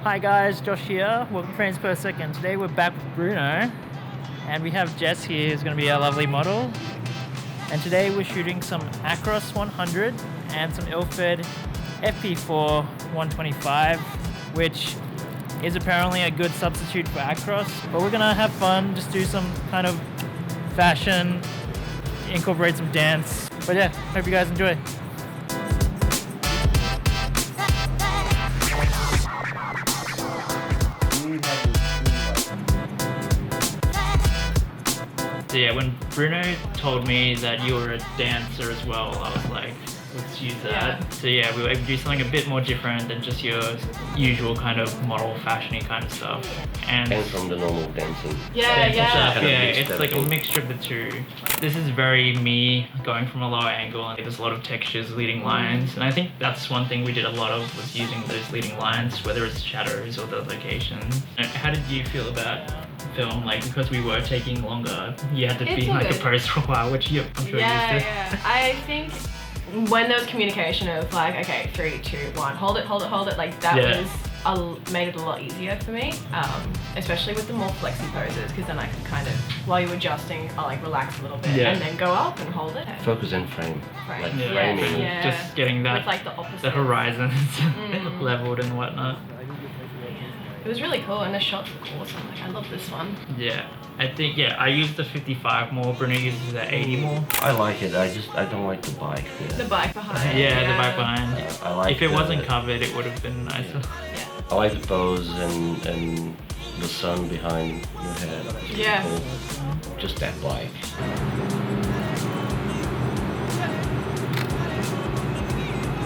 Hi guys, Josh here. Welcome to Frames Per Second. Today we're back with Bruno, and we have Jess here who's going to be our lovely model. And today we're shooting some Acros 100 and some Ilford FP4 125, which is apparently a good substitute for Acros. But we're going to have fun, just do some kind of fashion, incorporate some dance. But yeah, hope you guys enjoy. So yeah, when Bruno told me that you were a dancer as well, I was like, let's use that. Yeah. So yeah, we were able to do something a bit more different than just your usual kind of model fashion-y kind of stuff. And from the normal dancing. Yeah, yeah. Stuff, yeah, it's like a mixture of the two. This is very me, going from a lower angle, and there's a lot of textures, leading lines, and I think that's one thing we did a lot of, was using those leading lines, whether it's shadows or the locations. How did you feel about film? Like, because we were taking longer, you had to be in like a pose for a while, which I'm sure you used to. Yeah. I think when there was communication of like, okay, 3, 2, 1, hold it, like that made it a lot easier for me, especially with the more flexy poses, because then I can kind of, while you're adjusting, I'll like relax a little bit and then go up and hold it. Focus and frame. Right. Like framing. Yeah. Just getting that, with like the opposite. the horizons leveled and whatnot. It was really cool, and the shots were awesome. Like, I love this one. Yeah, I think, I used the 55 more, Bruno uses the 80 more. I like it, I don't like the bike. The bike behind. Yeah, the bike behind. I like if it wasn't covered, it would have been nicer. Yeah. I like the pose and the sun behind your head. Yeah. Cool. Just that bike.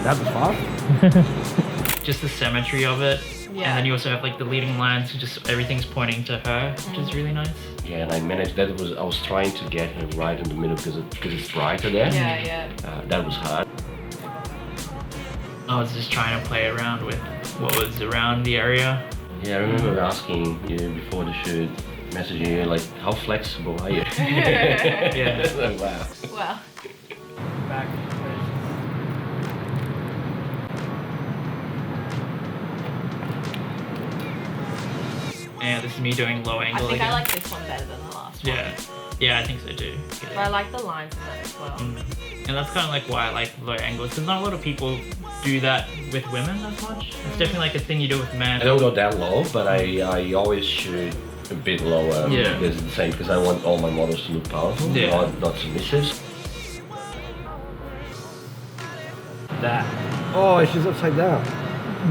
That was fast. Just the symmetry of it. Yeah. And then you also have like the leading lines, so just everything's pointing to her, which is really nice. Yeah, and I managed that. I was trying to get her right in the middle because it's brighter there. Yeah. That was hard. I was just trying to play around with what was around the area. Yeah, I remember asking you before the shoot, messaging you like, how flexible are you? Yeah. Wow. Well. Back. Yeah, this is me doing low angle I think again. I like this one better than the last one. Yeah, I think so too. But I like the lines in that as well. And that's kind of like why I like low angles, because not a lot of people do that with women as much. It's definitely like a thing you do with men. I don't go that low, but I always shoot a bit lower. Yeah. Because it's the same, because I want all my models to look powerful, not submissive. That. Oh, she's upside down.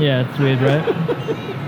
Yeah, it's weird, right?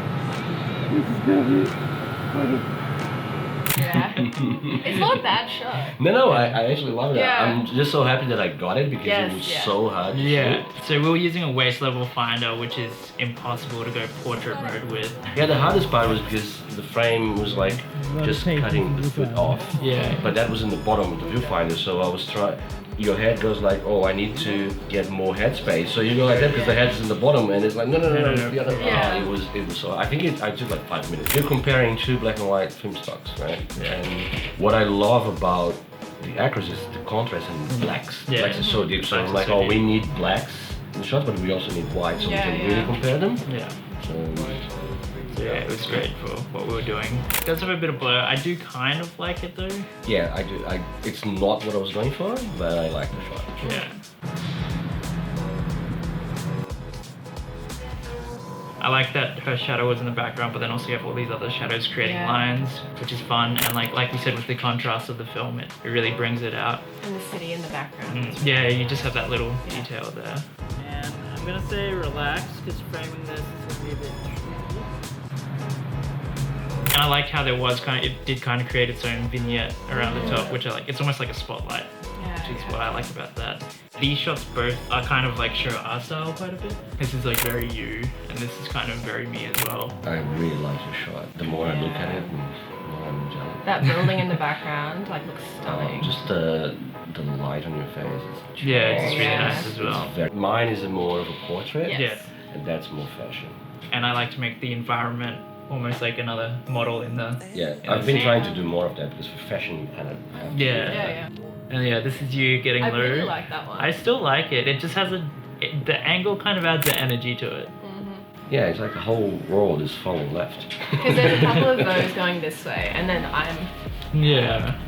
Yeah. It's not a bad shot. No, I actually love it. Yeah. I'm just so happy that I got it because it was so hard to shoot. So we were using a waist level finder, which is impossible to go portrait mode with. Yeah, the hardest part was because the frame was like just cutting the foot off. Yeah. But that was in the bottom of the viewfinder, so I was trying. Your head goes like, oh, I need to get more head space. So you go like that because the head is in the bottom, and it's like, no. The other. Yeah. It was so. I think I took like 5 minutes. You're comparing 2 black and white film stocks, right? Yeah. And what I love about the Acros is the contrast in blacks. Yeah. Blacks is so deep. So Blacks I'm like, is so we deep. need blacks in the shot, but we also need white, so we can really compare them. Yeah. So, Yeah, it was great for what we were doing. It does have a bit of blur. I do kind of like it though. yeah, I do. It's not what I was going for, but I like the shot. Yeah. I like that her shadow was in the background, but then also you have all these other shadows creating lines, which is fun. And like you said, with the contrast of the film, it really brings it out. And the city in the background. Yeah, you just have that little detail there. And I'm gonna say relax, because framing this is gonna be a bit tricky. And I like how there was it did kind of create its own vignette around the top, which I like. It's almost like a spotlight, which is what I like about that. These shots both are kind of like show our style quite a bit. This is like very you, and this is kind of very me as well. I really like the shot. The more I look at it, the more I'm jealous. That building in the background like looks stunning. Just the light on your face. It's It's really nice as well. Mine is more of a portrait, Yeah, and that's more fashion. and I like to make the environment almost like another model in the. Yeah, in I've the been scene. trying to do more of that because for fashion you kind of have to do that. And yeah, this is you getting I low. really like that one. I still like it. It just has the angle kind of adds the energy to it. Yeah, it's like the whole world is falling left. Because there's a couple of those going this way, and then I'm. Yeah.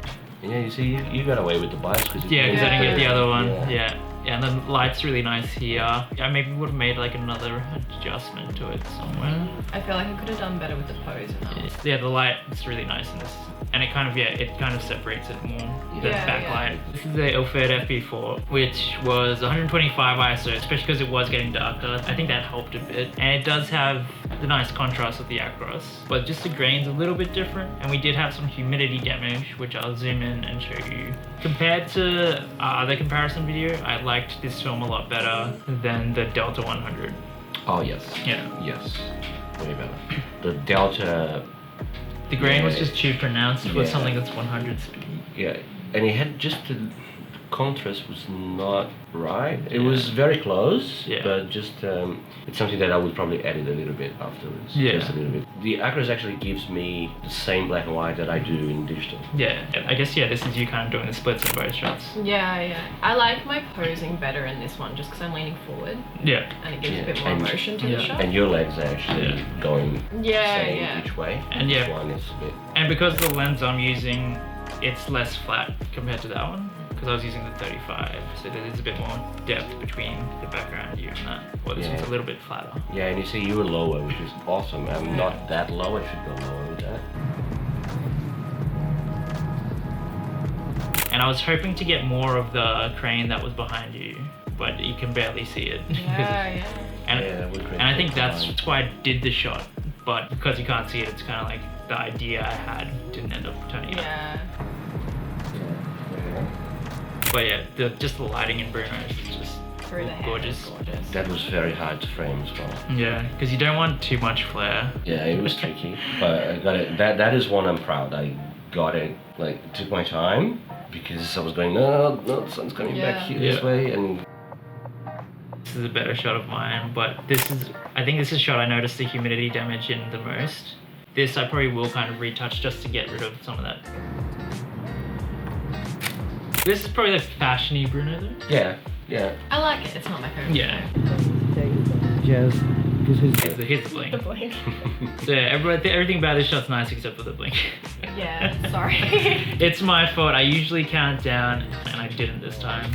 Yeah, you see, you got away with the bias because Yeah, because I didn't get the other one. Yeah. Yeah. Yeah, and the light's really nice here. I maybe would have made like another adjustment to it somewhere. I feel like I could have done better with the pose now. Yeah, the light is really nice in this. And it kind of separates it more, the Yeah, backlight. This is the Ilford FP4, which was 125 ISO, especially because it was getting darker. I think that helped a bit. And it does have the nice contrast with the Acros, but just the grain's a little bit different. And we did have some humidity damage, which I'll zoom in and show you. Compared to other comparison video, I liked this film a lot better than the Delta 100. Oh yes. Yeah. Yes. Way better. The Delta. The grain was Yeah. just too pronounced for Yeah. something that's 100 speed. Yeah, and it had just the contrast was not right. It Yeah. was very close, Yeah. but just it's something that I would probably edit a little bit afterwards. Yeah. Just a little bit. The Acros actually gives me the same black and white that I do in digital. Yeah, I guess this is you kind of doing the splits in both shots. Yeah. I like my posing better in this one just because I'm leaning forward Yeah. and it gives Yeah, a bit more and- motion to yeah. the shot. And your legs are actually Yeah. going Yeah, same yeah. each way. And yeah. This one is a bit. And because the lens I'm using, it's less flat compared to that one, because I was using the 35, so there's a bit more depth between the background here and that. Well, this Yeah. one's a little bit flatter. Yeah, and you see you were lower, which is awesome. I'm not that low. I should go lower with that. And I was hoping to get more of the crane that was behind you, but you can barely see it. Yeah. And, Yeah, that would and I think create that's why I did the shot, but because you can't see it, it's kind of like the idea I had didn't end up turning out. Yeah. But yeah, just the lighting in Bruno is just Through the hair. gorgeous. Gorgeous. That was very hard to frame as well. Yeah, because you don't want too much flare. Yeah, it was tricky, but I got it. That is one I'm proud. I got it. Like, it took my time because I was going, no, the sun's coming back here this Yeah. way, and This is a better shot of mine, but I think this is a shot I noticed the humidity damage in the most. This I probably will kind of retouch just to get rid of some of that. This is probably the fashiony Bruno though. yeah. I like it. It's not my favorite. Yeah. Jazz. Because Here's the blink. The blink. So yeah, everything about this shot's nice except for the blink. Yeah. Sorry. It's my fault. I usually count down, and I didn't this time.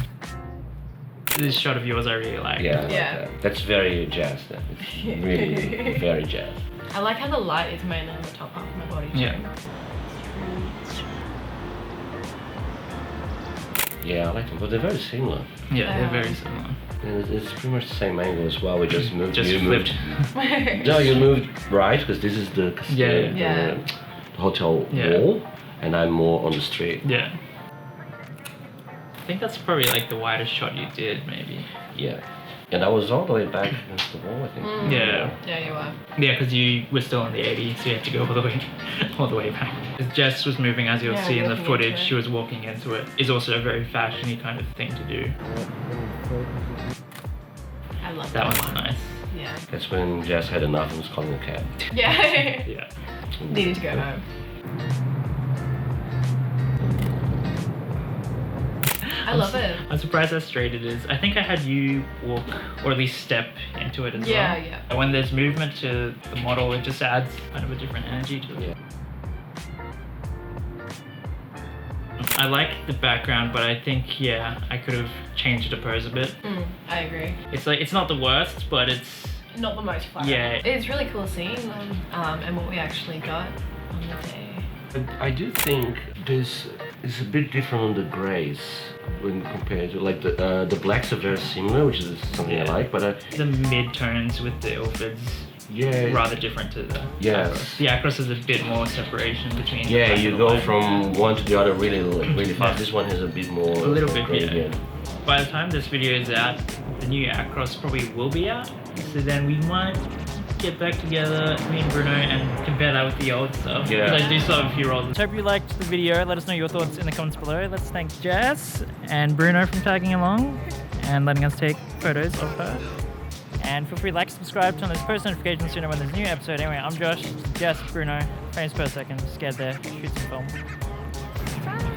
This shot of yours I really like. Yeah, I like Yeah. that. That's very jazz. It's really very jazz. I like how the light is mainly on the top half of my body too. Yeah. Yeah, I like them, but they're very similar. Yeah, they're very similar. And it's pretty much the same angle as well. We just moved. Just you flipped. moved. No, you moved right because this is the Yeah. the hotel Yeah. wall, and I'm more on the street. Yeah. I think that's probably like the widest shot you did, maybe. Yeah, and I was all the way back against the wall, I think. Yeah. Yeah, you are. Yeah, because you were still in the 80s, so you had to go all the way back. As Jess was moving, as you'll Yeah, see in the walking footage, into it. she was walking into it. It's also a very fashiony kind of thing to do. I love That that one's one. nice. Yeah. That's when Jess had enough and was calling a cab. Yeah. Yeah. Needed to go home. I love it. I'm surprised how straight it is. I think I had you walk, or at least step into it as Yeah, well. yeah. And when there's movement to the model, it just adds kind of a different energy to it. Yeah. I like the background, but I think, I could have changed the pose a bit. I agree. It's like, it's not the worst, but it's, Not the most fun. Yeah. It's really cool seeing them and what we actually got on the day. But I do think this is a bit different on the grays when compared to like the blacks are very similar, which is something I Yeah. like. But the mid-tones with the Ilfords yeah, rather different to the Yes. Acros. The Acros is a bit more separation between the yeah, black you and the go white. from one to the other really fast. Yeah. This one has a bit more. A little bit, gradient. By the time this video is out, the new Acros probably will be out. So then we might get back together, me and Bruno, and compare that with the old stuff. Yeah. Because I do still have a few rolls. So hope you liked the video. Let us know your thoughts in the comments below. Let's thank Jess and Bruno for tagging along and letting us take photos of her. And feel free to like, subscribe, turn those post notifications so you know when there's a new episode. Anyway, I'm Josh, Jess, Bruno, frames per second, scared there, shoot some film.